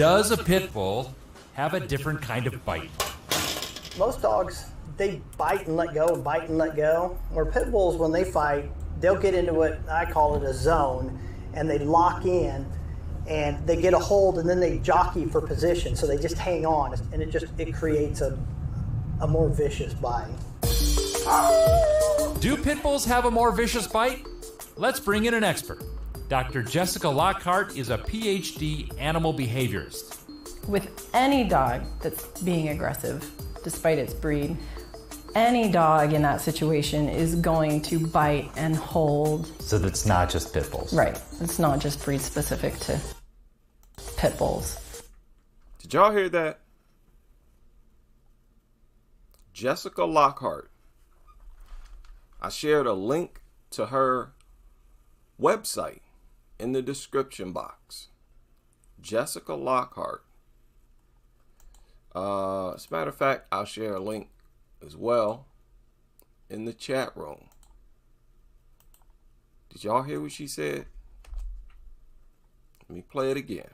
Does a pit bull have a different kind of bite? Most dogs, they bite and let go and bite and let go. Where pit bulls, when they fight, they'll get into what I call it a zone, and they lock in and they get a hold, and then they jockey for position. So they just hang on, and it creates a more vicious bite. Do pit bulls have a more vicious bite? Let's bring in an expert. Dr. Jessica Lockhart is a PhD animal behaviorist. With any dog that's being aggressive, despite its breed, any dog in that situation is going to bite and hold. So that's not just pit bulls? Right. It's not just breed specific to pit bulls. Did y'all hear that? Jessica Lockhart. I shared a link to her website in the description box. Jessica Lockhart. As a matter of fact, I'll share a link as well in the chat room. Did y'all hear what she said? Let me play it again.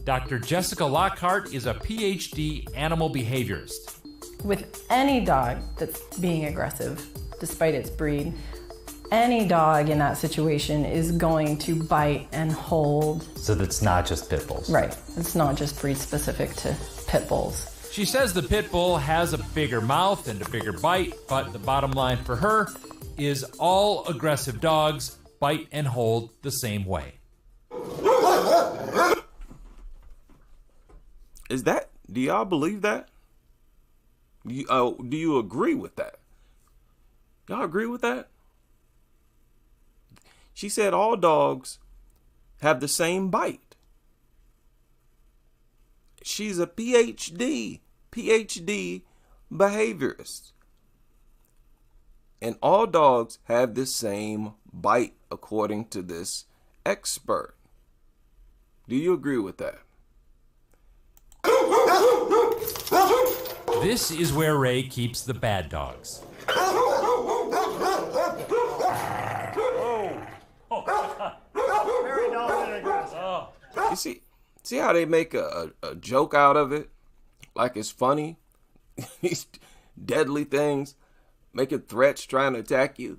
Dr. Jessica Lockhart is a PhD animal behaviorist. With any dog that's being aggressive, despite its breed, any dog in that situation is going to bite and hold. So that's not just pit bulls? Right. It's not just breed specific to pit bulls. She says the pit bull has a bigger mouth and a bigger bite, but the bottom line for her is all aggressive dogs bite and hold the same way. Do y'all believe that? Do you agree with that? Y'all agree with that? She said all dogs have the same bite. She's a PhD behaviorist. And all dogs have the same bite, according to this expert. Do you agree with that? This is where Ray keeps the bad dogs. You see how they make a joke out of it? Like it's funny? These deadly things, making threats, trying to attack you.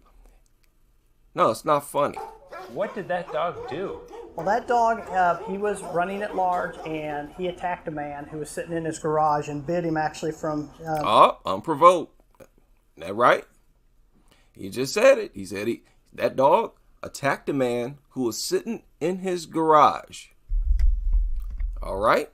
No, it's not funny. What did that dog do? Well, that dog, he was running at large, and he attacked a man who was sitting in his garage and bit him actually from... unprovoked. Isn't that right? He just said it. He said that dog attacked a man who was sitting in his garage. All right?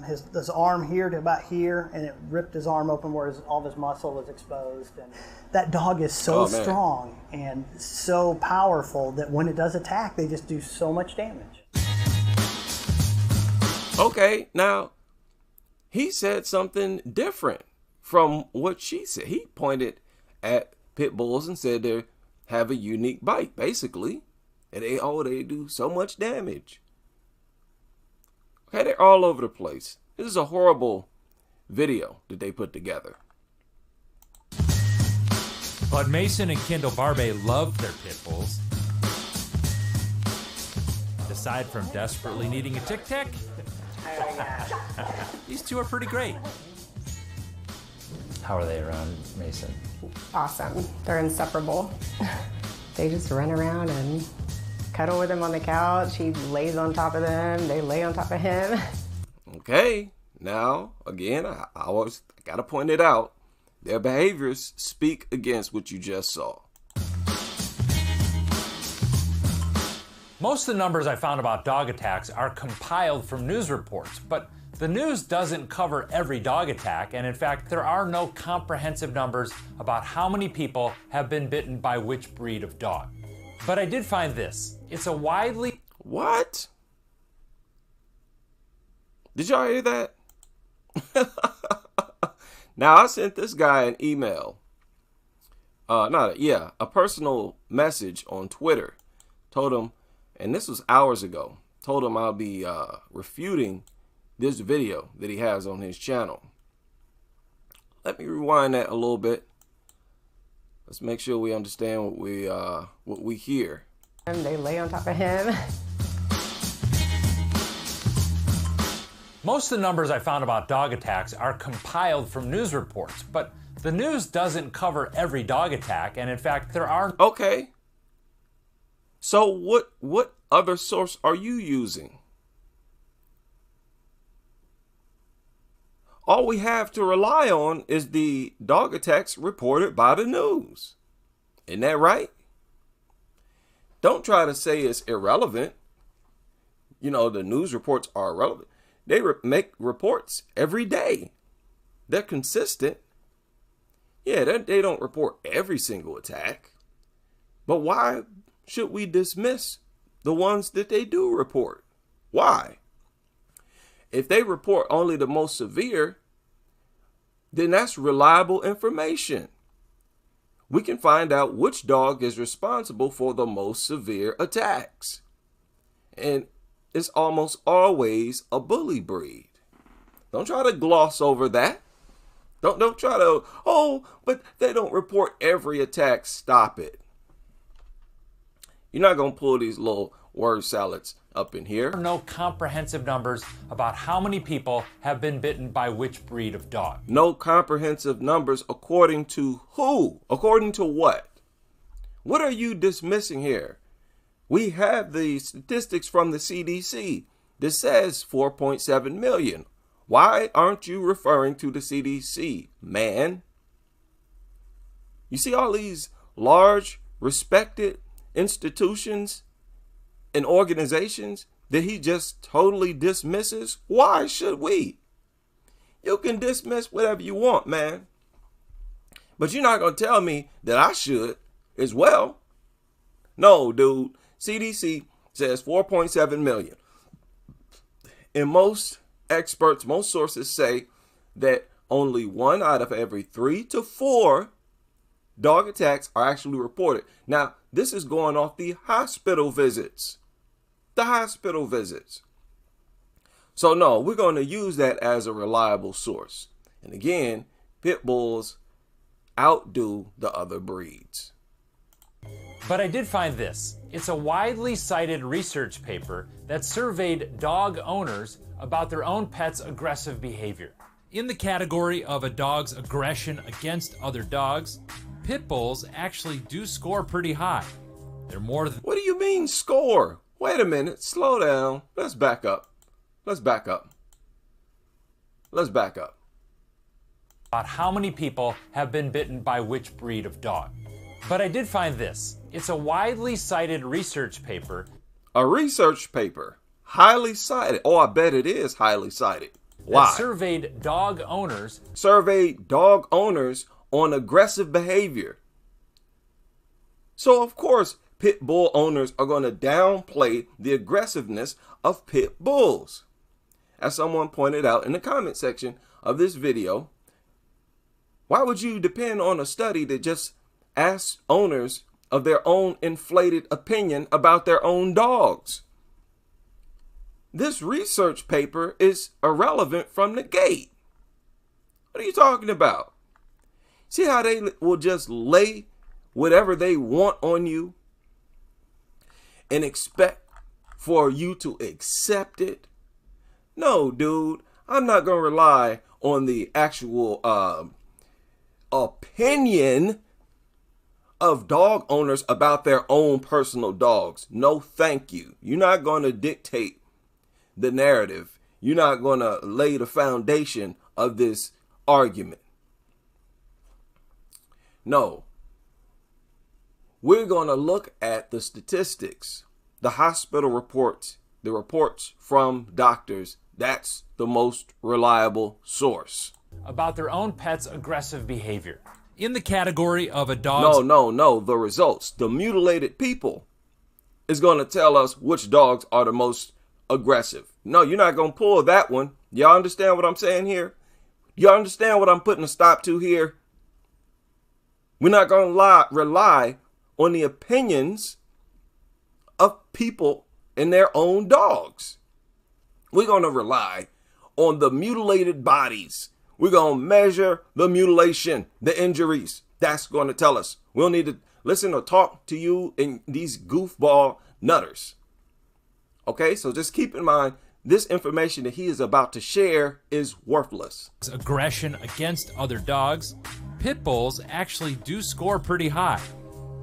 His arm here to about here, and it ripped his arm open where all of his muscle was exposed. And that dog is so strong and so powerful that when it does attack, they just do so much damage. Okay, now, he said something different from what she said. He pointed at pit bulls and said they have a unique bite, basically. And they do so much damage. Okay, they're all over the place. This is a horrible video that they put together. But Mason and Kendall Barbe love their pit bulls. And aside from desperately needing a Tic Tac, these two are pretty great. How are they around Mason? Awesome. They're inseparable. They just run around and cuddle with him on the couch. He lays on top of them. They lay on top of him. Okay, now, again, I always got to point it out. Their behaviors speak against what you just saw. Most of the numbers I found about dog attacks are compiled from news reports, but the news doesn't cover every dog attack, and in fact, there are no comprehensive numbers about how many people have been bitten by which breed of dog. But I did find this. It's a widely... What? Did y'all hear that? Now, I sent this guy an email. A personal message on Twitter. Told him, and this was hours ago, told him I'll be refuting this video that he has on his channel. Let me rewind that a little bit. Let's make sure we understand what we hear. And they lay on top of him. Most of the numbers I found about dog attacks are compiled from news reports, but the news doesn't cover every dog attack, and in fact, there are... Okay. So what other source are you using? All we have to rely on is the dog attacks reported by the news. Isn't that right? Don't try to say it's irrelevant. You know, the news reports are irrelevant. They make reports every day. They're consistent. Yeah, they don't report every single attack. But why should we dismiss the ones that they do report? Why? If they report only the most severe, then that's reliable information. We can find out which dog is responsible for the most severe attacks. And it's almost always a bully breed. Don't try to gloss over that. Don't try to, oh, but they don't report every attack. Stop it. You're not going to pull these little word salads up in here. There are no comprehensive numbers about how many people have been bitten by which breed of dog. No comprehensive numbers according to who? According to what? What are you dismissing here? We have the statistics from the CDC that says 4.7 million. Why aren't you referring to the CDC, man? You see all these large, respected institutions and organizations that he just totally dismisses? Why should we? You can dismiss whatever you want, man. But you're not going to tell me that I should as well. No, dude. CDC says 4.7 million. And most experts, most sources say that only 1 out of every 3 to 4 dog attacks are actually reported. Now, this is going off the hospital visits. The hospital visits. So no, we're going to use that as a reliable source. And again, pit bulls outdo the other breeds. But I did find this. It's a widely cited research paper that surveyed dog owners about their own pet's aggressive behavior. In the category of a dog's aggression against other dogs, pit bulls actually do score pretty high. They're more than... What do you mean score? Wait a minute, slow down. Let's back up. Let's back up. Let's back up. About how many people have been bitten by which breed of dog. But I did find this. It's a widely cited research paper. A research paper. Highly cited. Oh, I bet it is highly cited. Why? That surveyed dog owners. Surveyed dog owners on aggressive behavior. So, of course, pit bull owners are going to downplay the aggressiveness of pit bulls. As someone pointed out in the comment section of this video, why would you depend on a study that just asks owners of their own inflated opinion about their own dogs? This research paper is irrelevant from the gate. What are you talking about? See how they will just lay whatever they want on you and expect for you to accept it? No, dude, I'm not going to rely on the actual opinion of dog owners about their own personal dogs. No, thank you. You're not going to dictate the narrative. You're not going to lay the foundation of this argument. No. We're going to look at the statistics, the hospital reports, the reports from doctors. That's the most reliable source. About their own pet's aggressive behavior. In the category of a dog's... No. The results. The mutilated people is going to tell us which dogs are the most aggressive. No, you're not going to pull that one. Y'all understand what I'm saying here? Y'all understand what I'm putting a stop to here? We're not going to rely on the opinions of people and their own dogs. We're going to rely on the mutilated bodies. We're going to measure the mutilation, the injuries. That's going to tell us. We'll need to listen or talk to you and these goofball nutters. Okay, so just keep in mind, this information that he is about to share is worthless. Aggression against other dogs, pit bulls actually do score pretty high.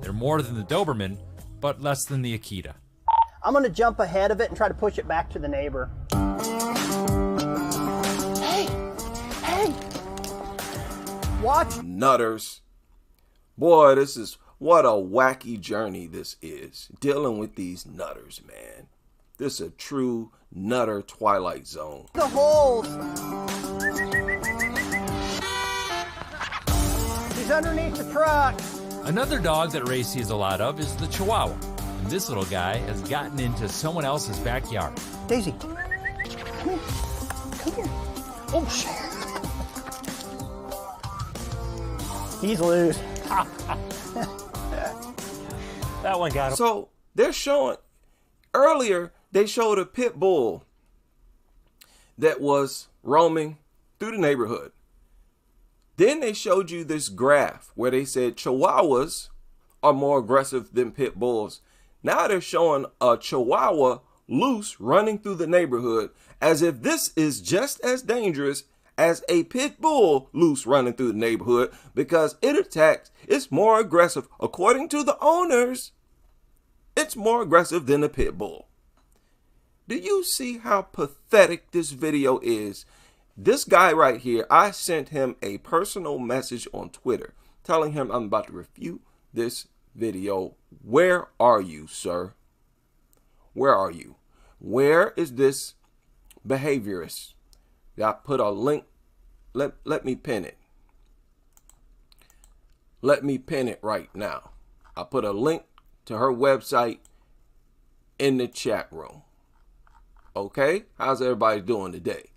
They're more than the Doberman, but less than the Akita. I'm going to jump ahead of it and try to push it back to the neighbor. Hey! Hey! Watch. Nutters. Boy, what a wacky journey this is. Dealing with these nutters, man. This is a true nutter Twilight Zone. The holes. He's underneath the truck. Another dog that Ray sees a lot of is the Chihuahua. And this little guy has gotten into someone else's backyard. Daisy, come here. Come here. Oh, shit. He's loose. That one got him. So they're showing, earlier they showed a pit bull that was roaming through the neighborhood. Then they showed you this graph where they said Chihuahuas are more aggressive than pit bulls. Now they're showing a Chihuahua loose running through the neighborhood as if this is just as dangerous as a pit bull loose running through the neighborhood because it attacks, it's more aggressive. According to the owners, it's more aggressive than a pit bull. Do you see how pathetic this video is? This guy right here, I sent him a personal message on Twitter telling him I'm about to refute this video. Where are you, sir? Where are you? Where is this behaviorist? I put a link. Let me pin it. Let me pin it right now. I put a link to her website in the chat room. Okay? How's everybody doing today?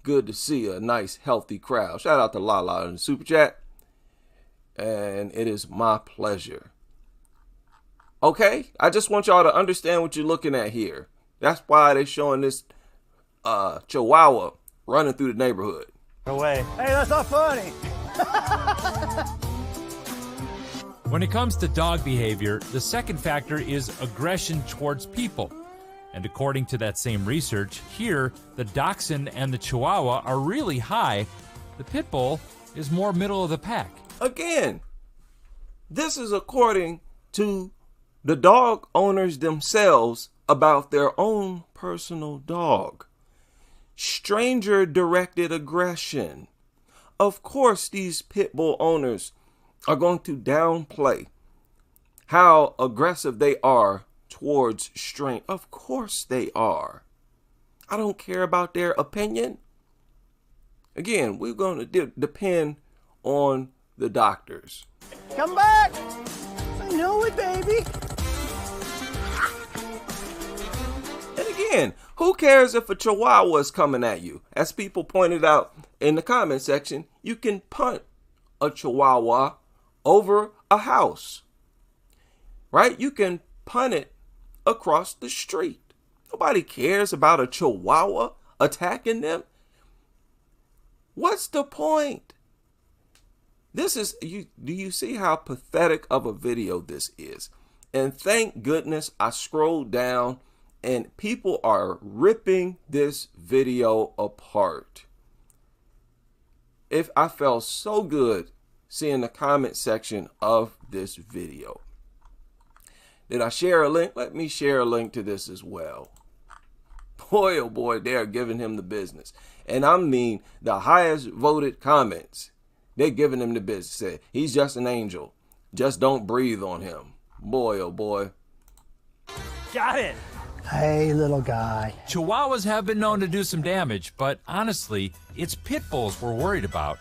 Good to see a nice, healthy crowd. Shout out to Lala in the super chat. And it is my pleasure. Okay? I just want y'all to understand what you're looking at here. That's why they're showing this Chihuahua running through the neighborhood. Away. Hey, that's not funny. When it comes to dog behavior, the second factor is aggression towards people. And according to that same research, here, the Dachshund and the Chihuahua are really high. The Pit Bull is more middle of the pack. Again, this is according to the dog owners themselves about their own personal dog. Stranger-directed aggression. Of course, these pit bull owners are going to downplay how aggressive they are towards strain. Of course they are. I don't care about their opinion. Again, we're going to depend on the doctors. Come back. I know it, baby. And again, who cares if a Chihuahua is coming at you? As people pointed out in the comment section, you can punt a Chihuahua over a house, right? You can punt it across the street. Nobody cares about a Chihuahua attacking them. What's the point? This is, do you see how pathetic of a video this is? And thank goodness I scrolled down and people are ripping this video apart. I felt so good seeing the comment section of this video. Did I share a link? Let me share a link to this as well. Boy, oh boy, they're giving him the business. And I mean the highest voted comments. They're giving him the business. Say, he's just an angel. Just don't breathe on him. Boy, oh boy. Got it. Hey, little guy. Chihuahuas have been known to do some damage, but honestly, it's pit bulls we're worried about.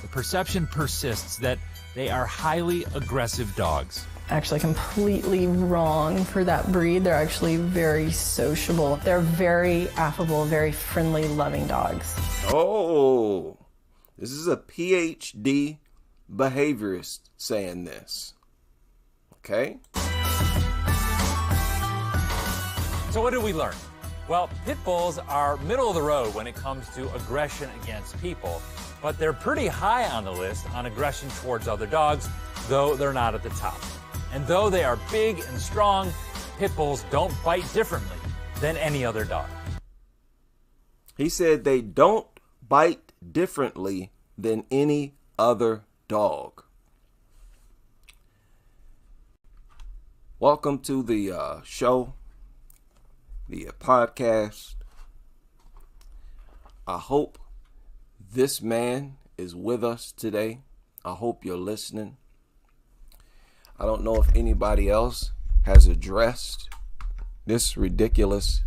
The perception persists that they are highly aggressive dogs. Actually completely wrong for that breed. They're actually very sociable. They're very affable, very friendly, loving dogs. Oh, this is a PhD behaviorist saying this. Okay. So what did we learn? Well, pit bulls are middle of the road when it comes to aggression against people, but they're pretty high on the list on aggression towards other dogs, though they're not at the top. And though they are big and strong, pit bulls don't bite differently than any other dog. He said they don't bite differently than any other dog. Welcome to the show, the podcast. I hope this man is with us today. I hope you're listening. I don't know if anybody else has addressed this ridiculous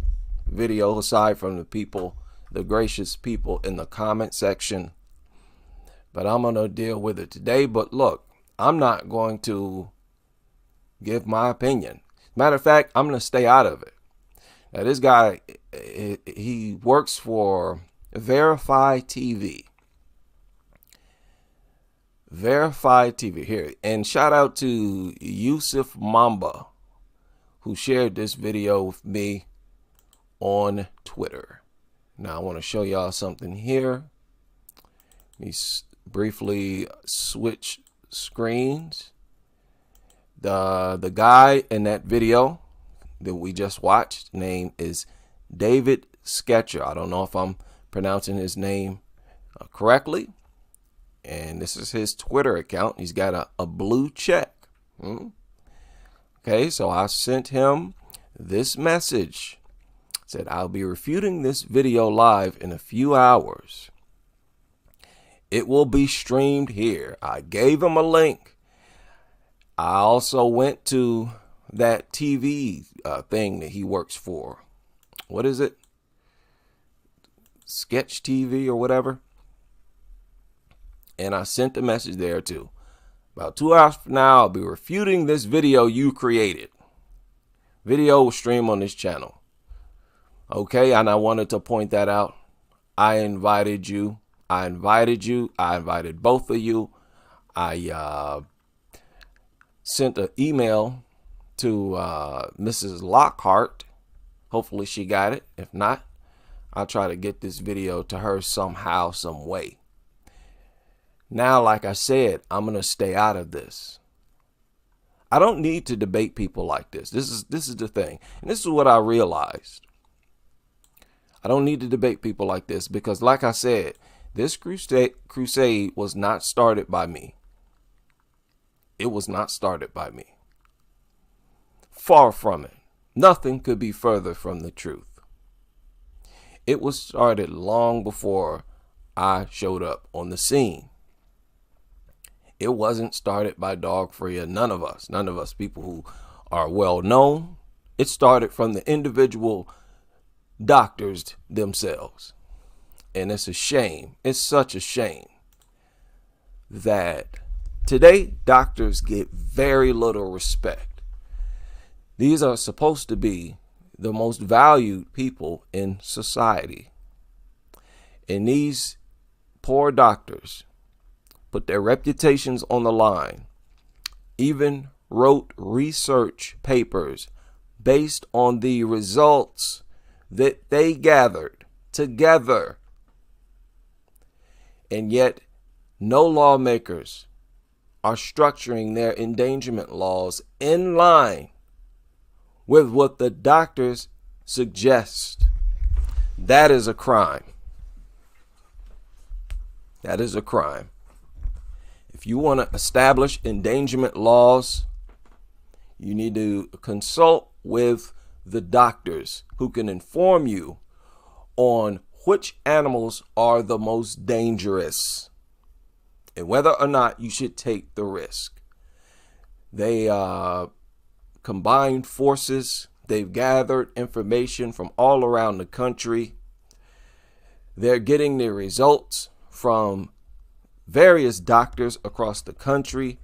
video aside from the people, the gracious people in the comment section. But I'm going to deal with it today. But look, I'm not going to give my opinion. Matter of fact, I'm going to stay out of it. Now, this guy, he works for Verify TV. Verify TV here. And shout out to Yusuf Mamba, who shared this video with me on Twitter. Now, I want to show y'all something here. Let me briefly switch screens. The guy in that video that we just watched, name is David Sketcher. I don't know if I'm pronouncing his name correctly. And this is his Twitter account. He's got a blue check. Okay, so I sent him this message. Said, I'll be refuting this video live in a few hours. It will be streamed here. I gave him a link. I also went to that TV thing that he works for. What is it? Sketch TV or whatever. And I sent the message there too. About 2 hours from now, I'll be refuting this video you created. Video will stream on this channel. Okay, and I wanted to point that out. I invited you. I invited both of you. I sent an email to Mrs. Lockhart. Hopefully she got it. If not, I'll try to get this video to her somehow, some way. Now, like I said, I'm going to stay out of this. I don't need to debate people like this. This is the thing. And this is what I realized. I don't need to debate people like this because, like I said, this crusade was not started by me. It was not started by me. Far from it. Nothing could be further from the truth. It was started long before I showed up on the scene. It wasn't started by Dog Freya. None of us people who are well known. It started from the individual doctors themselves. And it's a shame. It's such a shame that today doctors get very little respect. These are supposed to be the most valued people in society. And these poor doctors put their reputations on the line, even wrote research papers based on the results that they gathered together. And yet, no lawmakers are structuring their endangerment laws in line with what the doctors suggest. That is a crime. That is a crime. If you want to establish endangerment laws, you need to consult with the doctors who can inform you on which animals are the most dangerous and whether or not you should take the risk. They combined forces. They've gathered information from all around the country. They're getting the results from various doctors across the country.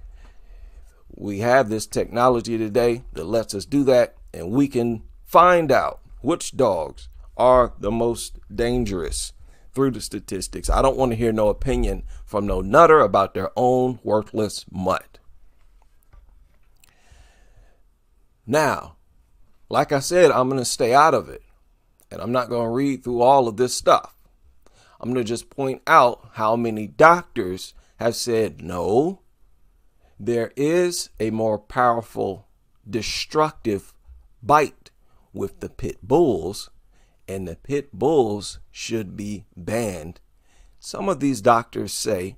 We have this technology today that lets us do that, and we can find out which dogs are the most dangerous through the statistics. I don't want to hear no opinion from no nutter about their own worthless mutt. Now, like I said, I'm going to stay out of it, and I'm not going to read through all of this stuff. I'm going to just point out how many doctors have said, no, there is a more powerful, destructive bite with the pit bulls, and the pit bulls should be banned. Some of these doctors say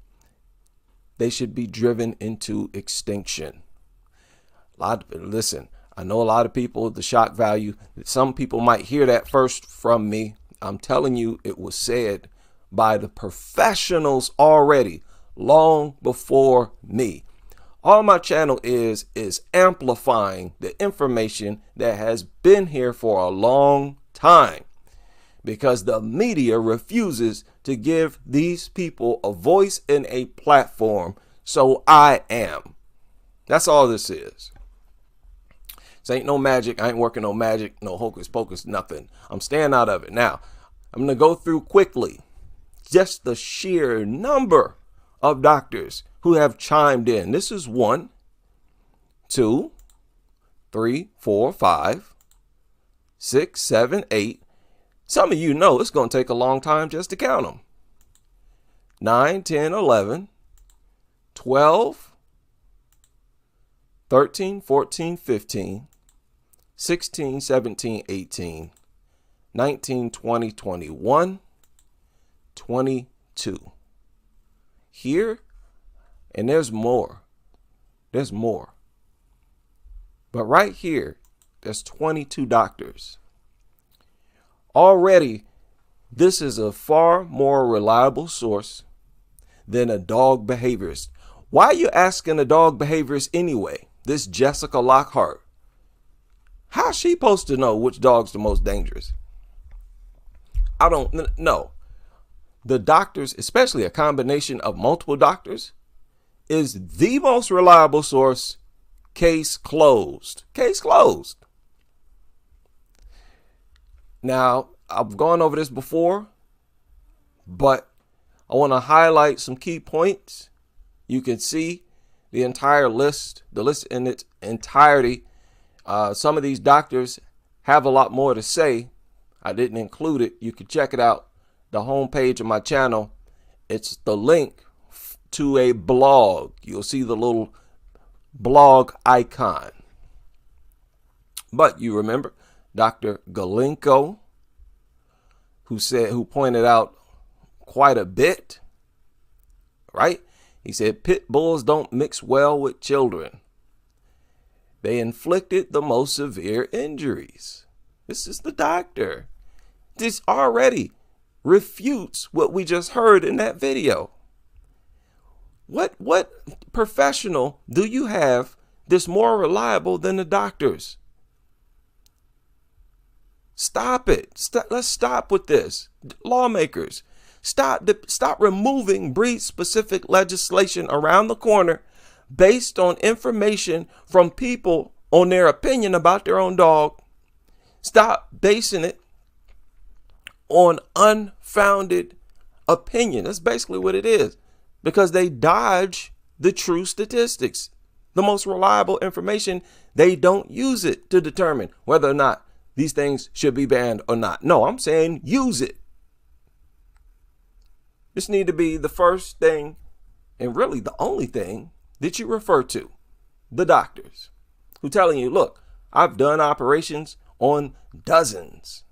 they should be driven into extinction. Listen, I know a lot of people, the shock value, some people might hear that first from me. I'm telling you, it was said by the professionals already, long before me. All my channel is amplifying the information that has been here for a long time, because the media refuses to give these people a voice and a platform. So I am. That's all this is. This ain't no magic. I ain't working no magic, no hocus pocus, nothing. I'm staying out of it. Now, I'm going to go through quickly just the sheer number of doctors who have chimed in. This is 1, 2, 3, 4, 5, 6, 7, 8. Some of you know it's going to take a long time just to count them. 9, 10, 11, 12, 13, 14, 15, 16, 17, 18, 19, 20, 21, 22. Here, and there's more. There's more. But right here, there's 22 doctors. Already, this is a far more reliable source than a dog behaviorist. Why are you asking a dog behaviorist anyway? This Jessica Lockhart. How's she supposed to know which dog's the most dangerous? I don't know. The doctors, especially a combination of multiple doctors, is the most reliable source. Case closed. Case closed. Now, I've gone over this before, but I want to highlight some key points. You can see the entire list, the list in its entirety. Some of these doctors have a lot more to say. I didn't include it. You can check it out. The homepage of my channel. It's the link to a blog. You'll see the little blog icon. But you remember Dr. Galenko, who pointed out quite a bit, right? He said pit bulls don't mix well with children. They inflicted the most severe injuries. This is the doctor. This already refutes what we just heard in that video. What professional do you have that's more reliable than the doctors? Stop it. Let's stop with this. Lawmakers, stop removing breed-specific legislation around the corner based on information from people on their opinion about their own dog. Stop basing it on unfounded opinion. That's basically what it is, because they dodge the true statistics, the most reliable information. They don't use it to determine whether or not these things should be banned or not. No, I'm saying use it. This need to be the first thing, and really the only thing, that you refer to. The doctors who telling you, look, I've done operations on dozens.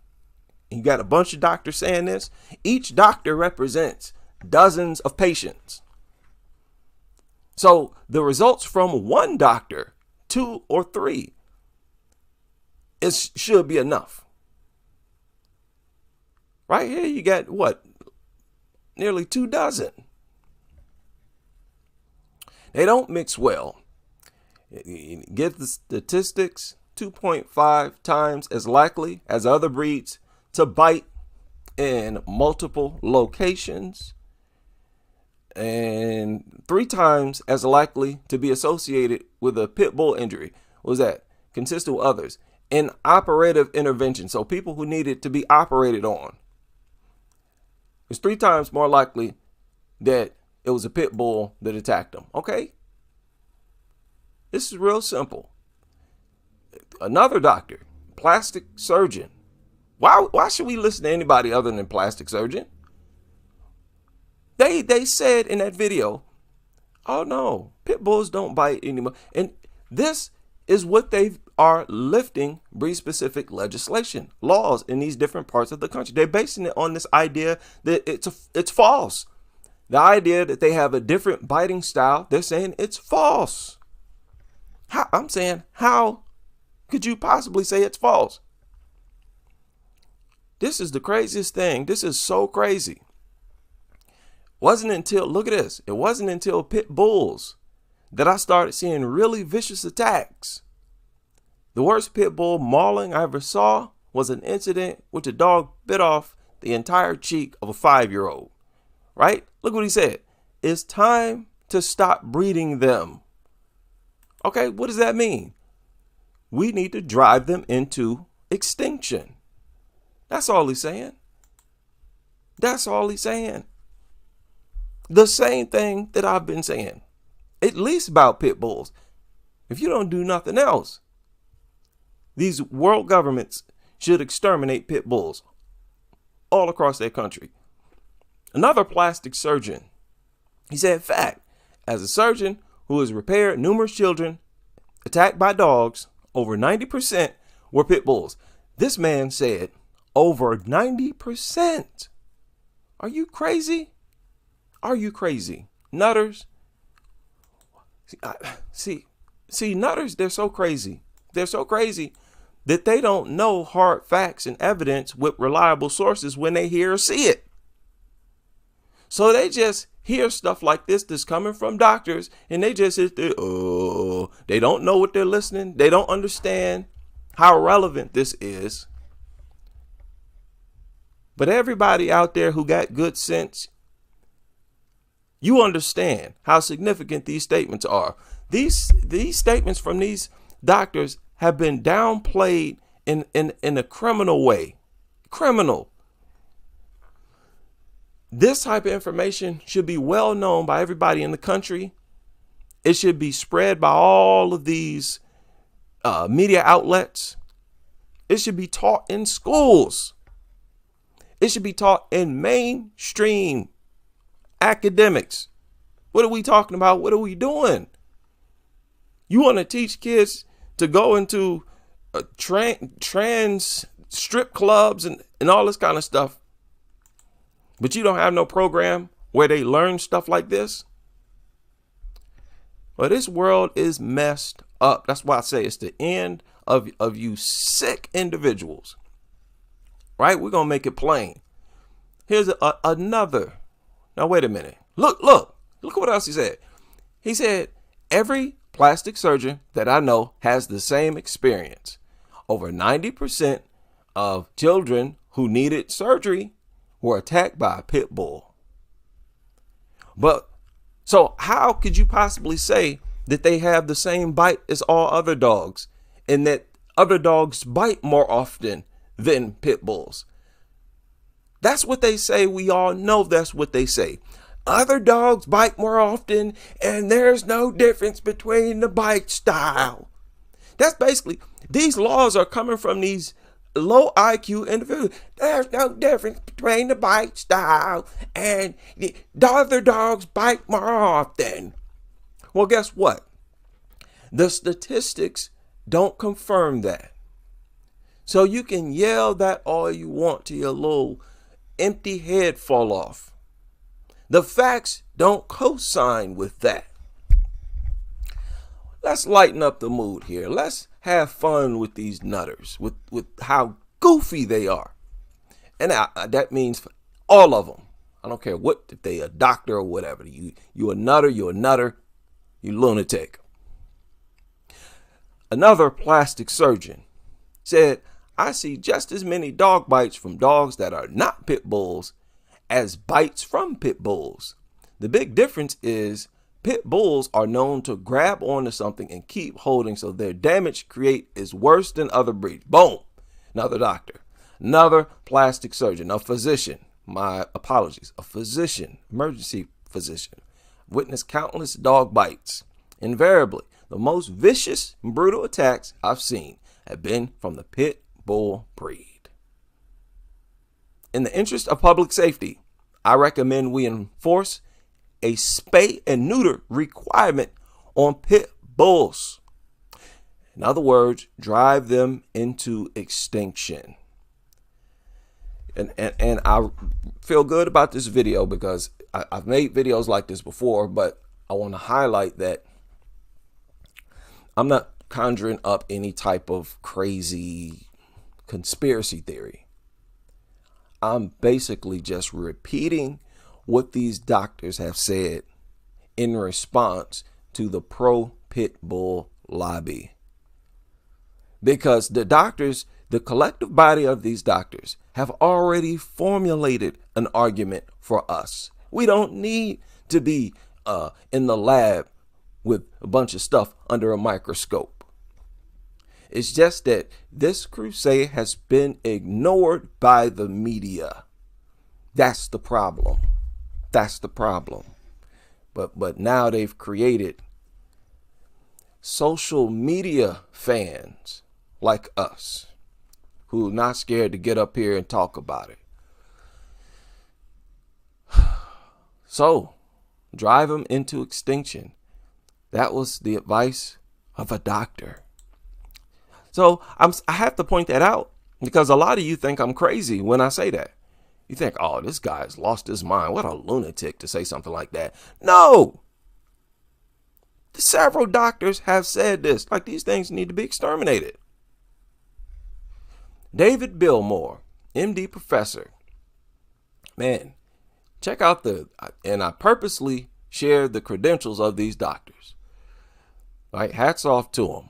You got a bunch of doctors saying this. Each doctor represents dozens of patients. So the results from one doctor, 2 or 3, should be enough. Right here, you got what? Nearly 2 dozen. They don't mix well. You get the statistics, 2.5 times as likely as other breeds to bite in multiple locations, and 3 times as likely to be associated with a pit bull injury. What was that? Consistent with others in operative intervention. So people who needed to be operated on. It's 3 times more likely that it was a pit bull that attacked them. Okay? This is real simple. Another doctor, plastic surgeon. Why should we listen to anybody other than plastic surgeon? They said in that video, oh no, pit bulls don't bite anymore. And this is what they've are lifting breed-specific legislation, laws in these different parts of the country. They're basing it on this idea that it's false. The idea that they have a different biting style, they're saying it's false. I'm saying, how could you possibly say it's false? This is the craziest thing. This is so crazy. Wasn't until, look at this, it wasn't until pit bulls that I started seeing really vicious attacks. The worst pit bull mauling I ever saw was an incident which a dog bit off the entire cheek of a 5-year-old. Right? Look what he said. It's time to stop breeding them. Okay, what does that mean? We need to drive them into extinction. That's all he's saying. That's all he's saying. The same thing that I've been saying, at least about pit bulls. If you don't do nothing else, these world governments should exterminate pit bulls all across their country. Another plastic surgeon, he said, fact, as a surgeon who has repaired numerous children attacked by dogs, over 90% were pit bulls. This man said over 90%. Are you crazy? Are you crazy? Nutters. See, nutters, they're so crazy. They're so crazy that they don't know hard facts and evidence with reliable sources when they hear or see it. So they just hear stuff like this that's coming from doctors, and they just sit there, they don't know what they're listening. They don't understand how relevant this is. But everybody out there who got good sense, you understand how significant these statements are. These statements from these doctors have been downplayed in a criminal way. Criminal. This type of information should be well known by everybody in the country. It should be spread by all of these media outlets. It should be taught in schools. It should be taught in mainstream academics. What are we talking about? What are we doing? You want to teach kids to go into trans strip clubs and all this kind of stuff, but you don't have no program where they learn stuff like this? Well, this world is messed up. That's why I say it's the end of you sick individuals. Right? We're going to make it plain. Here's another. Now, wait a minute. Look what else he said. He said, every plastic surgeon that I know has the same experience. Over 90% of children who needed surgery were attacked by a pit bull. But so how could you possibly say that they have the same bite as all other dogs, and that other dogs bite more often than pit bulls? That's what they say. We all know that's what they say. Other dogs bite more often, and there's no difference between the bite style. That's basically, these laws are coming from these low IQ individuals. There's no difference between the bite style, and the other dogs bite more often. Well, guess what? The statistics don't confirm that. So you can yell that all you want till your little empty head fall off. The facts don't co-sign with that. Let's lighten up the mood here. Let's have fun with these nutters, with how goofy they are. And that means for all of them. I don't care what, if they a doctor or whatever. You a nutter, you lunatic. Another plastic surgeon said, I see just as many dog bites from dogs that are not pit bulls as bites from pit bulls. The big difference is pit bulls are known to grab onto something and keep holding, so their damage create is worse than other breeds. Boom. Another doctor, another plastic surgeon, a physician, my apologies, a physician, emergency physician, witnessed countless dog bites. Invariably, the most vicious and brutal attacks I've seen have been from the pit bull breed. In the interest of public safety, I recommend we enforce a spay and neuter requirement on pit bulls. In other words, drive them into extinction. And I feel good about this video because I've made videos like this before, but I want to highlight that I'm not conjuring up any type of crazy conspiracy theory. I'm basically just repeating what these doctors have said in response to the pro pit bull lobby. Because the doctors, the collective body of these doctors, have already formulated an argument for us. We don't need to be in the lab with a bunch of stuff under a microscope. It's just that this crusade has been ignored by the media. That's the problem. That's the problem. But now they've created social media fans like us who are not scared to get up here and talk about it. So, drive them into extinction. That was the advice of a doctor. So I have to point that out because a lot of you think I'm crazy when I say that. You think, oh, this guy's lost his mind. What a lunatic to say something like that. No. Several doctors have said this. Like, these things need to be exterminated. David Billmore, MD professor. Man, check out and I purposely shared the credentials of these doctors. Right? Hats off to them.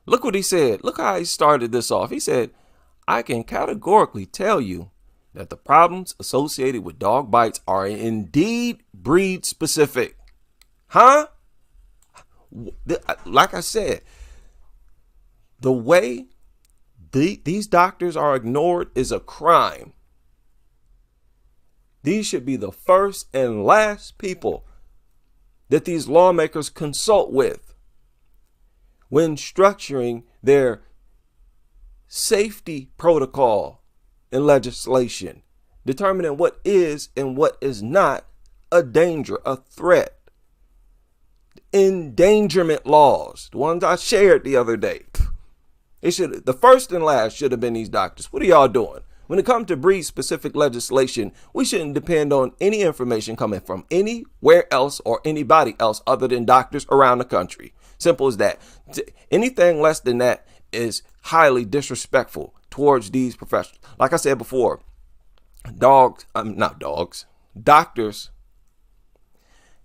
Look what he said. Look how he started this off. He said, I can categorically tell you that the problems associated with dog bites are indeed breed specific. Huh? Like I said, the way these doctors are ignored is a crime. These should be the first and last people that these lawmakers consult with when structuring their safety protocol and legislation, determining what is and what is not a danger, a threat. Endangerment laws, the ones I shared the other day. The first and last should have been these doctors. What are y'all doing? When it comes to breed-specific legislation, we shouldn't depend on any information coming from anywhere else or anybody else other than doctors around the country. Simple as that. Anything less than that is highly disrespectful towards these professionals. Like I said before, doctors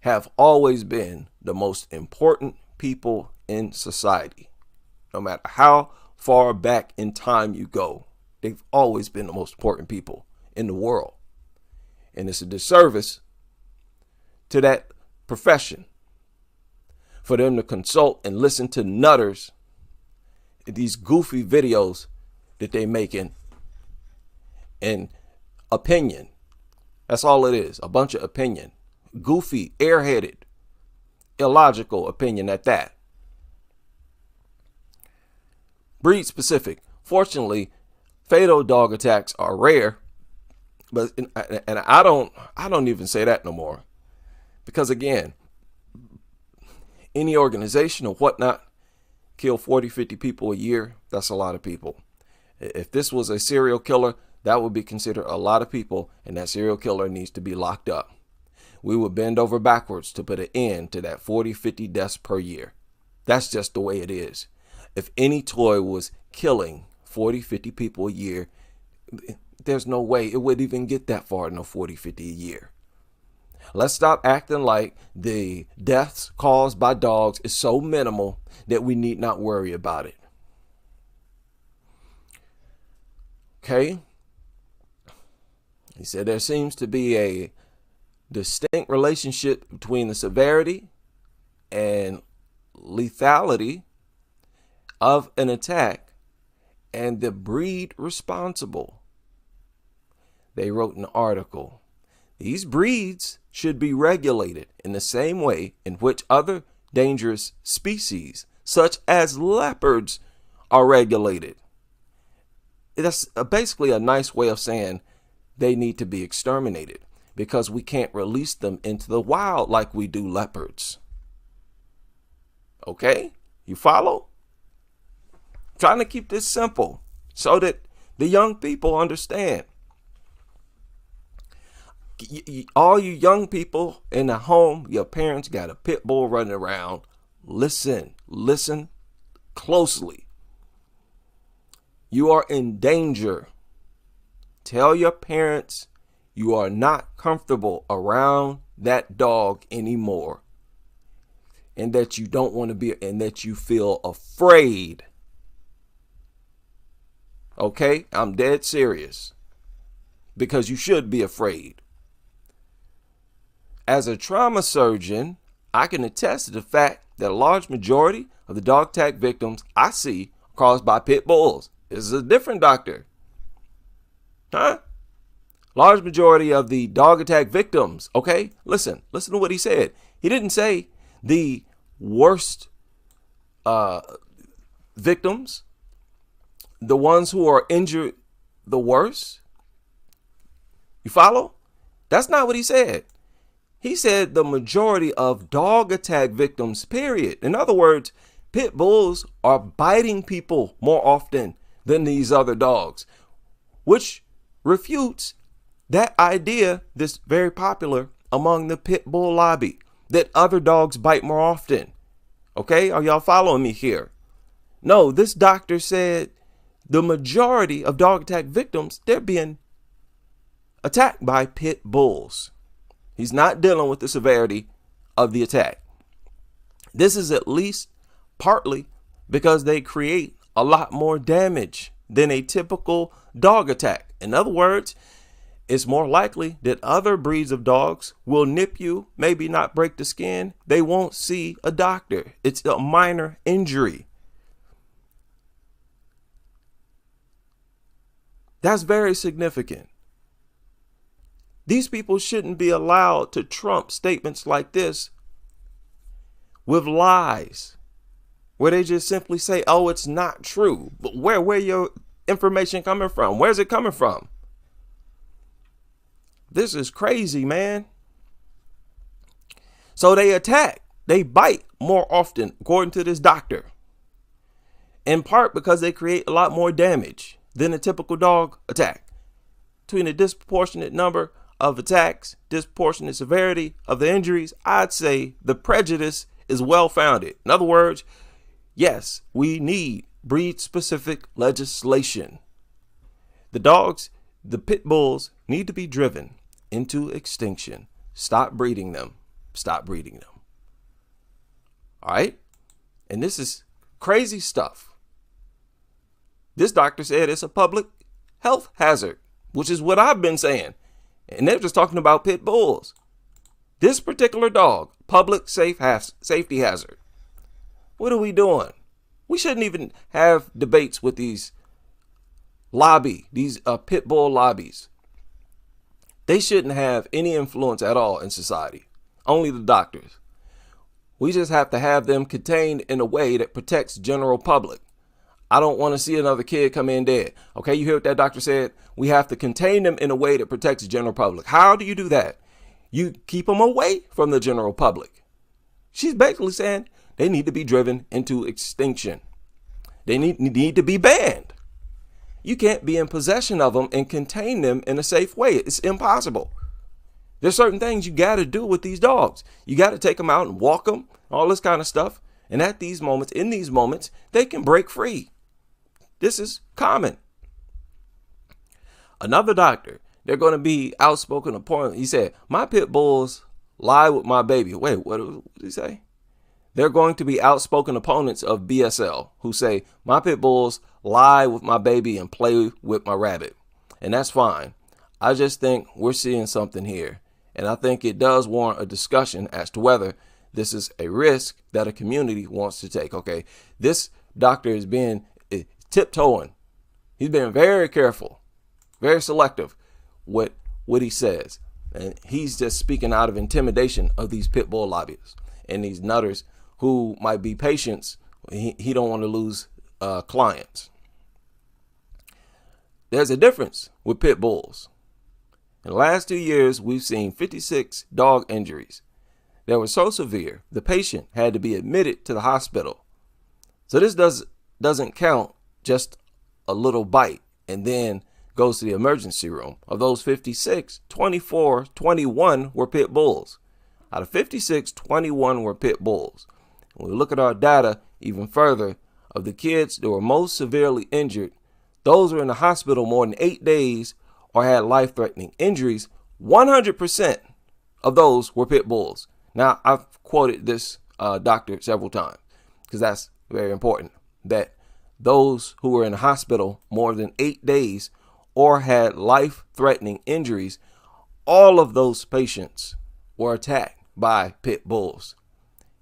have always been the most important people in society. No matter how far back in time you go, they've always been the most important people in the world. And it's a disservice to that profession for them to consult and listen to nutters, these goofy videos that they making, and opinion. That's all it is, a bunch of opinion. Goofy, airheaded, illogical opinion at that. Breed specific. Fortunately, fatal dog attacks are rare, but I don't even say that no more, because again, any organization or whatnot kill 40, 50 people a year. That's a lot of people. If this was a serial killer, that would be considered a lot of people, and that serial killer needs to be locked up. We would bend over backwards to put an end to that 40, 50 deaths per year. That's just the way it is. If any toy was killing 40, 50 people a year, there's no way it would even get that far, no 40, 50 a year. Let's stop acting like the deaths caused by dogs is so minimal that we need not worry about it. Okay? He said there seems to be a distinct relationship between the severity and lethality of an attack and the breed responsible. They wrote an article. These breeds should be regulated in the same way in which other dangerous species, such as leopards, are regulated. That's basically a nice way of saying they need to be exterminated because we can't release them into the wild like we do leopards. Okay? You follow? Trying to keep this simple so that the young people understand. All you young people in the home, your parents got a pit bull running around. Listen closely. You are in danger. Tell your parents you are not comfortable around that dog anymore, and that you don't want to be, and that you feel afraid. Okay? I'm dead serious, because you should be afraid. As a trauma surgeon, I can attest to the fact that a large majority of the dog attack victims I see are caused by pit bulls. This is a different doctor. Huh? Large majority of the dog attack victims, okay? Listen to what he said. He didn't say the worst victims, the ones who are injured the worst. You follow? That's not what he said. He said the majority of dog attack victims, period. In other words, pit bulls are biting people more often than these other dogs, which refutes that idea that's very popular among the pit bull lobby, that other dogs bite more often. Okay, are y'all following me here? No, this doctor said the majority of dog attack victims, they're being attacked by pit bulls. He's not dealing with the severity of the attack. This is at least partly because they create a lot more damage than a typical dog attack. In other words, it's more likely that other breeds of dogs will nip you, maybe not break the skin. They won't see a doctor. It's a minor injury. That's very significant. These people shouldn't be allowed to trump statements like this with lies, where they just simply say, oh, it's not true. But where your information coming from? Where's it coming from? This is crazy, man. So they attack, they bite more often, according to this doctor, in part because they create a lot more damage than a typical dog attack. Between a disproportionate number of attacks, disproportionate severity of the injuries, I'd say the prejudice is well founded. In other words, yes, we need breed-specific legislation. The pit bulls need to be driven into extinction. Stop breeding them. Stop breeding them. All right? And this is crazy stuff. This doctor said it's a public health hazard, which is what I've been saying. And they're just talking about pit bulls. This particular dog, public safety hazard. What are we doing? We shouldn't even have debates with these pit bull lobbies. They shouldn't have any influence at all in society. Only the doctors. We just have to have them contained in a way that protects general public. I don't want to see another kid come in dead. Okay, you hear what that doctor said? We have to contain them in a way that protects the general public. How do you do that? You keep them away from the general public. She's basically saying they need to be driven into extinction. They need to be banned. You can't be in possession of them and contain them in a safe way. It's impossible. There's certain things you got to do with these dogs. You got to take them out and walk them, all this kind of stuff. And in these moments, they can break free. This is common. Another doctor, they're going to be outspoken opponent. He said, my pit bulls lie with my baby. Wait, what did he say? They're going to be outspoken opponents of BSL who say, my pit bulls lie with my baby and play with my rabbit. And that's fine. I just think we're seeing something here. And I think it does warrant a discussion as to whether this is a risk that a community wants to take. Okay, this doctor is being tiptoeing. He's being very careful, very selective with what he says. And he's just speaking out of intimidation of these pit bull lobbyists and these nutters who might be patients. He don't want to lose clients. There's a difference with pit bulls. In the last 2 years, we've seen 56 dog injuries that were so severe, the patient had to be admitted to the hospital. So this doesn't count just a little bite and then goes to the emergency room. Of those 56, 21 were pit bulls. Out of 56, 21 were pit bulls. When we look at our data even further, of the kids that were most severely injured, those were in the hospital more than 8 days or had life-threatening injuries. 100% of those were pit bulls. Now, I've quoted this doctor several times because that's very important, that those who were in the hospital more than 8 days or had life-threatening injuries, all of those patients were attacked by pit bulls.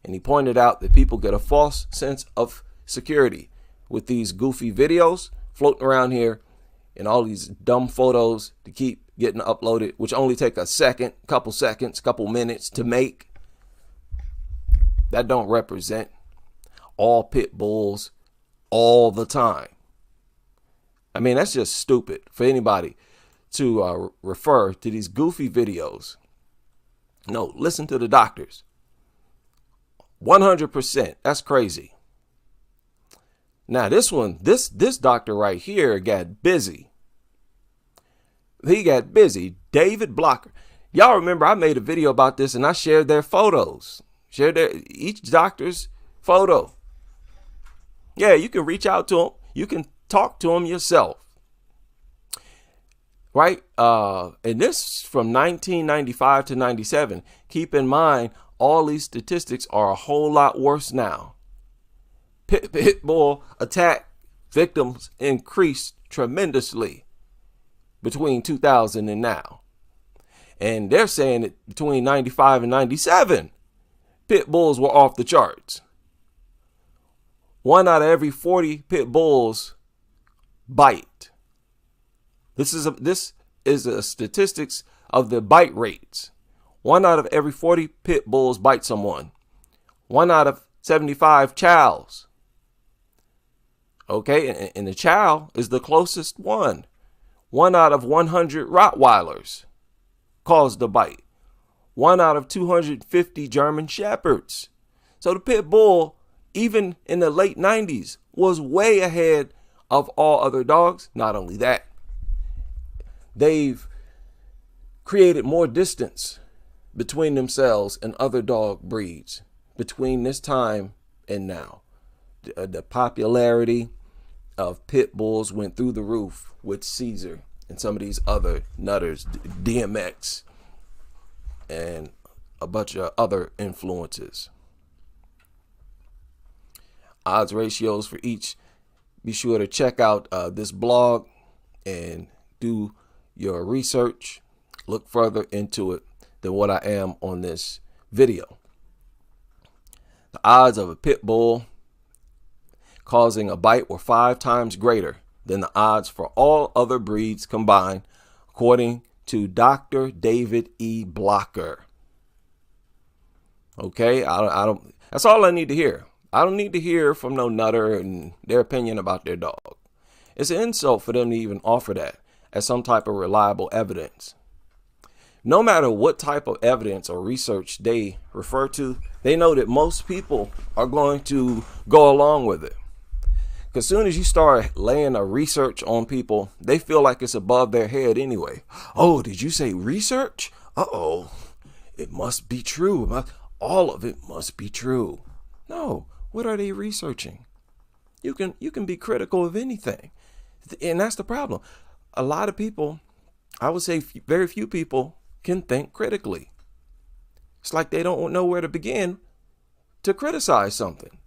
And he pointed out that people get a false sense of security with these goofy videos floating around here and all these dumb photos to keep getting uploaded, which only take a second, couple seconds, couple minutes to make. That don't represent all pit bulls all the time. I mean, that's just stupid for anybody to refer to these goofy videos. No, listen to the doctors. 100%. That's crazy. Now, this doctor right here got busy. He got busy. David Blocker. Y'all remember I made a video about this and I shared their photos. Each doctor's photo. Yeah, you can reach out to them. You can talk to them yourself. Right? And this from 1995 to 97. Keep in mind, all these statistics are a whole lot worse now. Pit bull attack victims increased tremendously between 2000 and now. And they're saying that between 95 and 97, pit bulls were off the charts. 1 out of every 40 pit bulls bite. This is a statistics of the bite rates. 1 out of every 40 pit bulls bite someone. 1 out of 75 chows. Okay, and the chow is the closest one. 1 out of 100 Rottweilers caused the bite. 1 out of 250 German Shepherds. So the pit bull, even in the late 90s, was way ahead of all other dogs. Not only that, they've created more distance between themselves and other dog breeds between this time and now. The popularity of pit bulls went through the roof with Caesar and some of these other nutters, DMX, and a bunch of other influences. Odds ratios for each. Be sure to check out this blog and do your research. Look further into it than what I am on this video. The odds of a pit bull causing a bite were 5 times greater than the odds for all other breeds combined, according to Dr. David E. Blocker. Okay, I don't. That's all I need to hear. I don't need to hear from no nutter and their opinion about their dog. It's an insult for them to even offer that as some type of reliable evidence. No matter what type of evidence or research they refer to, they know that most people are going to go along with it. Because as soon as you start laying a research on people, they feel like it's above their head anyway. Oh, did you say research? Uh-oh, it must be true. All of it must be true. No, what are they researching? You can be critical of anything. And that's the problem. A lot of people, I would say very few people, can think critically. It's like they don't know where to begin to criticize something.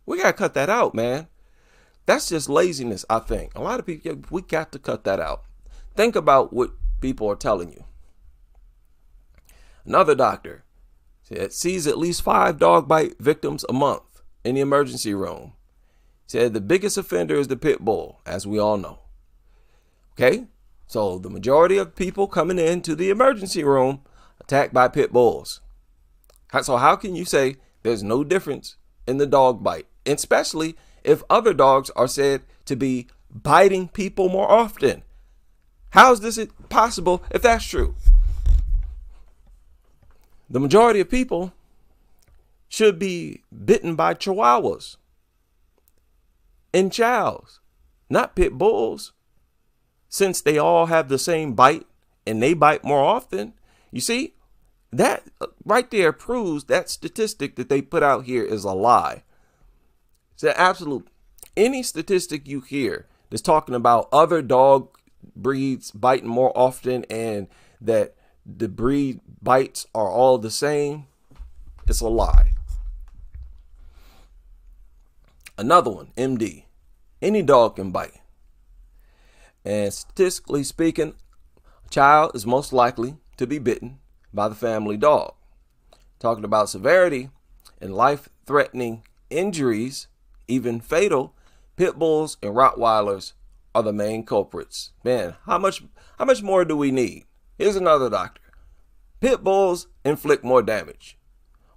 We got to cut that out, man. That's just laziness, I think. A lot of people, we got to cut that out. Think about what people are telling you. Another doctor sees at least 5 dog bite victims a month in the emergency room. Said the biggest offender is the pit bull, as we all know. Okay, so the majority of people coming into the emergency room attacked by pit bulls. So how can you say there's no difference in the dog bite, especially if other dogs are said to be biting people more often? How is this possible if that's true? The majority of people should be bitten by chihuahuas and chows. not pit bulls, since they all have the same bite and they bite more often. You see, that right there proves that statistic that they put out here is a lie. It's an absolute, any statistic you hear that's talking about other dog breeds biting more often and that the breed bites are all the same, it's a lie. Another one, MD. Any dog can bite. And statistically speaking, a child is most likely to be bitten by the family dog. Talking about severity and life-threatening injuries, even fatal, pit bulls and Rottweilers are the main culprits. Man, how much more do we need? Here's another doctor. Pit bulls inflict more damage.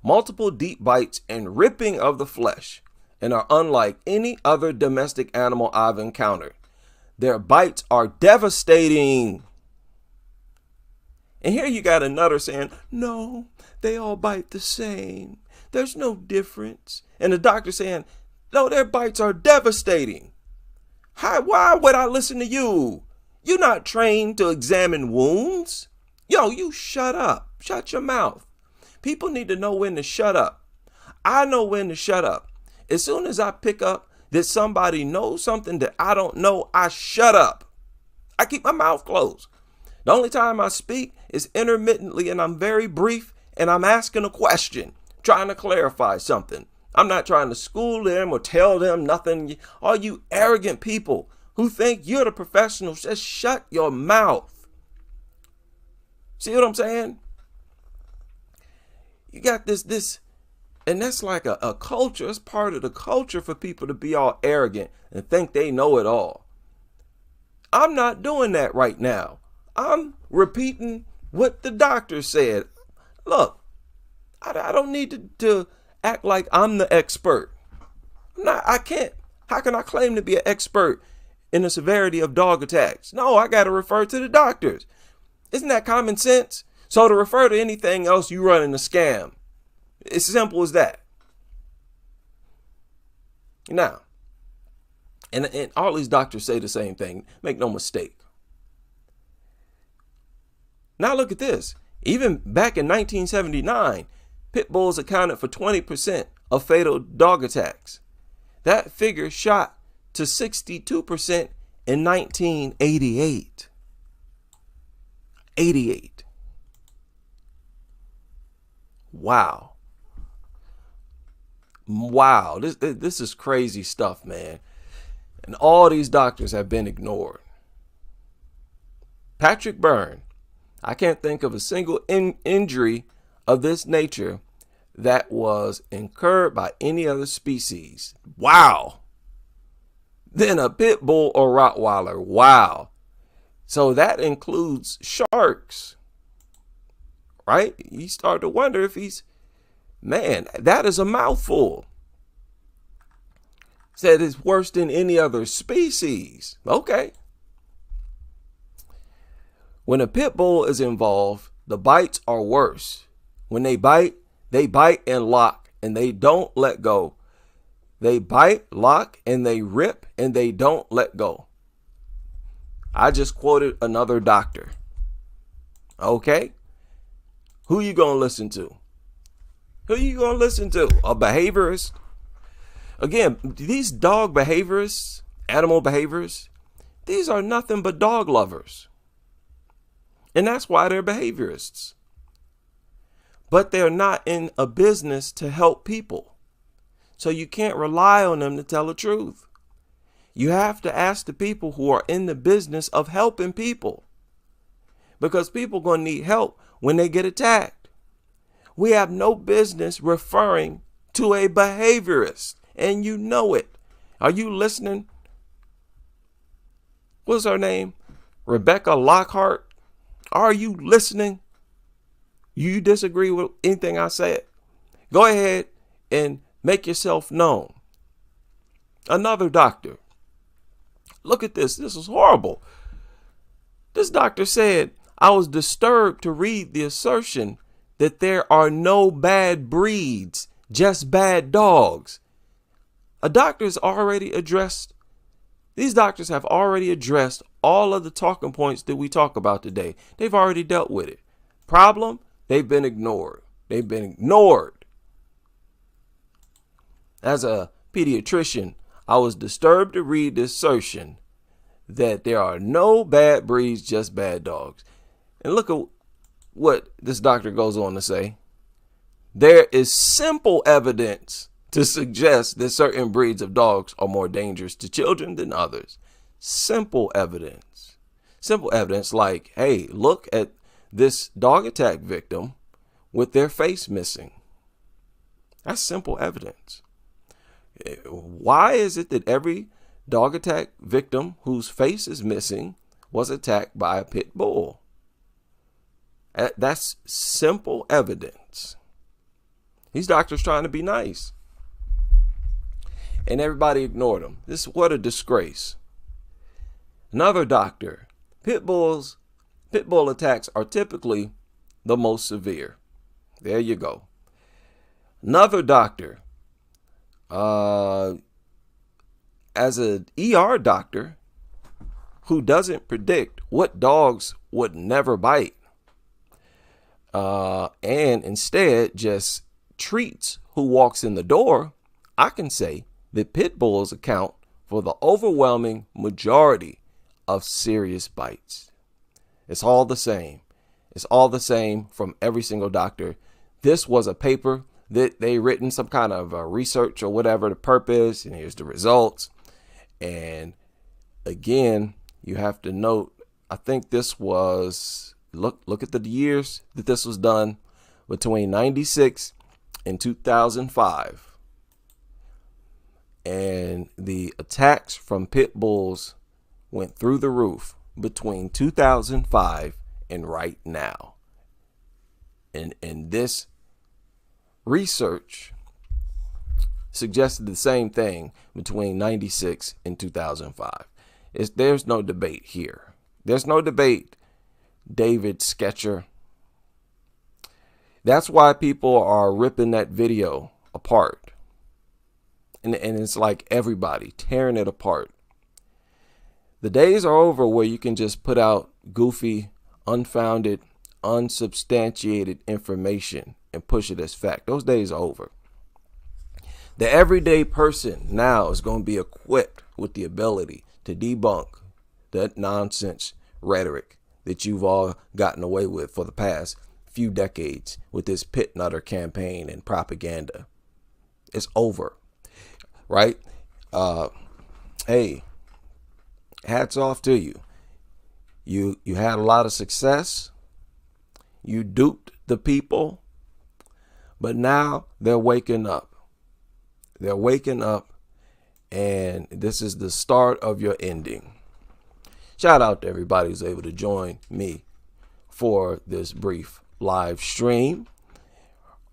Multiple deep bites and ripping of the flesh, and are unlike any other domestic animal I've encountered. Their bites are devastating. And here you got another saying, no, they all bite the same. There's no difference. And the doctor saying, no, their bites are devastating. Why would I listen to you? You're not trained to examine wounds. Yo, you shut up. Shut your mouth. People need to know when to shut up. I know when to shut up. As soon as I pick up that somebody knows something that I don't know, I shut up. I keep my mouth closed. The only time I speak is intermittently, and I'm very brief, and I'm asking a question, trying to clarify something. I'm not trying to school them or tell them nothing. All you arrogant people who think you're the professionals, just shut your mouth. See what I'm saying? You got this, and that's like a culture. It's part of the culture for people to be all arrogant and think they know it all. I'm not doing that right now. I'm repeating what the doctor said. Look, I don't need to act like I'm the expert. I can't. How can I claim to be an expert in the severity of dog attacks? No, I got to refer to the doctors. Isn't that common sense? So to refer to anything else, you running a scam. It's simple as that. Now, and all these doctors say the same thing. Make no mistake. Now look at this. Even back in 1979, pit bulls accounted for 20% of fatal dog attacks. That figure shot to 62% in 1988. 88. Wow. Wow. This is crazy stuff, man. And all these doctors have been ignored. Patrick Byrne. I can't think of a single injury of this nature that was incurred by any other species. Wow. Then a pit bull or Rottweiler. Wow. So that includes sharks, right? You start to wonder if man, that is a mouthful. Said it's worse than any other species. Okay. When a pit bull is involved, the bites are worse. When they bite and lock, and they don't let go. They bite, lock, and they rip, and they don't let go. I just quoted another doctor. Okay? Who you gonna listen to? Who you gonna listen to? A behaviorist? Again, these dog behaviorists, animal behaviorists, these are nothing but dog lovers. And that's why they're behaviorists. But they're not in a business to help people. So you can't rely on them to tell the truth. You have to ask the people who are in the business of helping people. Because people are going to need help when they get attacked. We have no business referring to a behaviorist. And you know it. Are you listening? What's her name? Rebecca Lockhart. Are you listening? You disagree with anything I said? Go ahead and make yourself known. Another doctor. Look at this. This is horrible. This doctor said, I was disturbed to read the assertion that there are no bad breeds, just bad dogs. A doctor has already addressed These doctors have already addressed all of the talking points that we talk about today. They've already dealt with it. Problem? They've been ignored. They've been ignored. As a pediatrician, I was disturbed to read the assertion that there are no bad breeds, just bad dogs. And look at what this doctor goes on to say. There is simple evidence to suggest that certain breeds of dogs are more dangerous to children than others. Simple evidence. Simple evidence like, hey, look at this dog attack victim with their face missing. That's simple evidence. Why is it that every dog attack victim whose face is missing was attacked by a pit bull? That's simple evidence. These doctors trying to be nice. And everybody ignored them. What a disgrace. Another doctor. Pit bull attacks are typically the most severe. There you go. Another doctor. As an ER doctor who doesn't predict what dogs would never bite, and instead just treats who walks in the door, I can say that pit bulls account for the overwhelming majority of serious bites. It's all the same. It's all the same from every single doctor. This was a paper that they written some kind of research or whatever the purpose, and here's the results. And again, you have to note, I think this was, look at the years that this was done, between 96 and 2005. And the attacks from pit bulls went through the roof between 2005 and right now. And this research suggested the same thing between 96 and 2005. There's no debate here. There's no debate, David Sketcher. That's why people are ripping that video apart. And it's like everybody tearing it apart. The days are over where you can just put out goofy, unfounded, unsubstantiated information and push it as fact. Those days are over. The everyday person now is going to be equipped with the ability to debunk that nonsense rhetoric that you've all gotten away with for the past few decades with this pit nutter campaign and propaganda. It's over, right? Hey, hats off to you. You had a lot of success. You duped the people, but now they're waking up. They're waking up, and this is the start of your ending. Shout out to everybody who's able to join me for this brief live stream.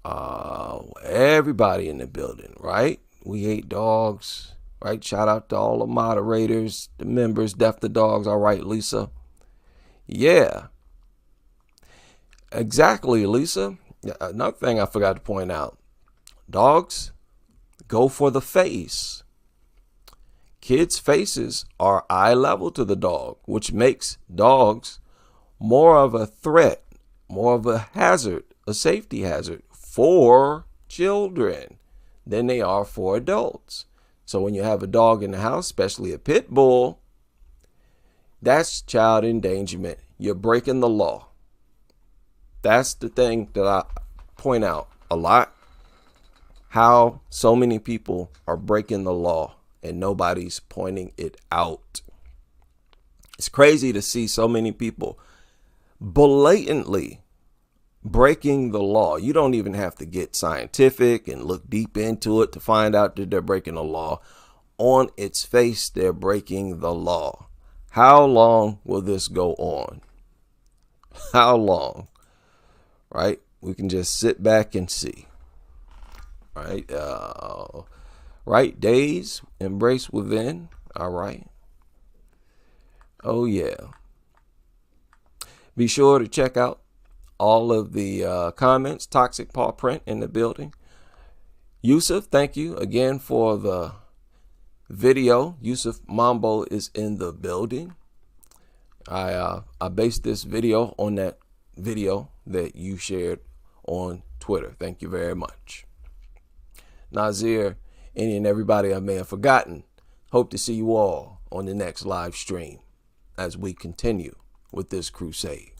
Everybody in the building, right? We hate dogs, right? Shout out to all the moderators, the members, Deaf the Dogs. All right, Lisa. Yeah. Exactly, Lisa. Another thing I forgot to point out. Dogs go for the face. Kids' faces are eye level to the dog, which makes dogs more of a threat, more of a hazard, a safety hazard for children than they are for adults. So when you have a dog in the house, especially a pit bull, that's child endangerment. You're breaking the law. That's the thing that I point out a lot. How so many people are breaking the law and nobody's pointing it out. It's crazy to see so many people blatantly breaking the law. You don't even have to get scientific and look deep into it to find out that they're breaking the law. On its face, they're breaking the law. How long will this go on? How long? Right? We can just sit back and see. Right? Right? Days, embrace within. All right. Oh, yeah. Be sure to check out all of the comments. Toxic Paw Print in the building. Yusuf, thank you again for the video. Yusuf Mambo is in the building. I based this video on that video that you shared on Twitter. Thank you very much. Nazir, any and everybody I may have forgotten, hope to see you all on the next live stream as we continue with this crusade.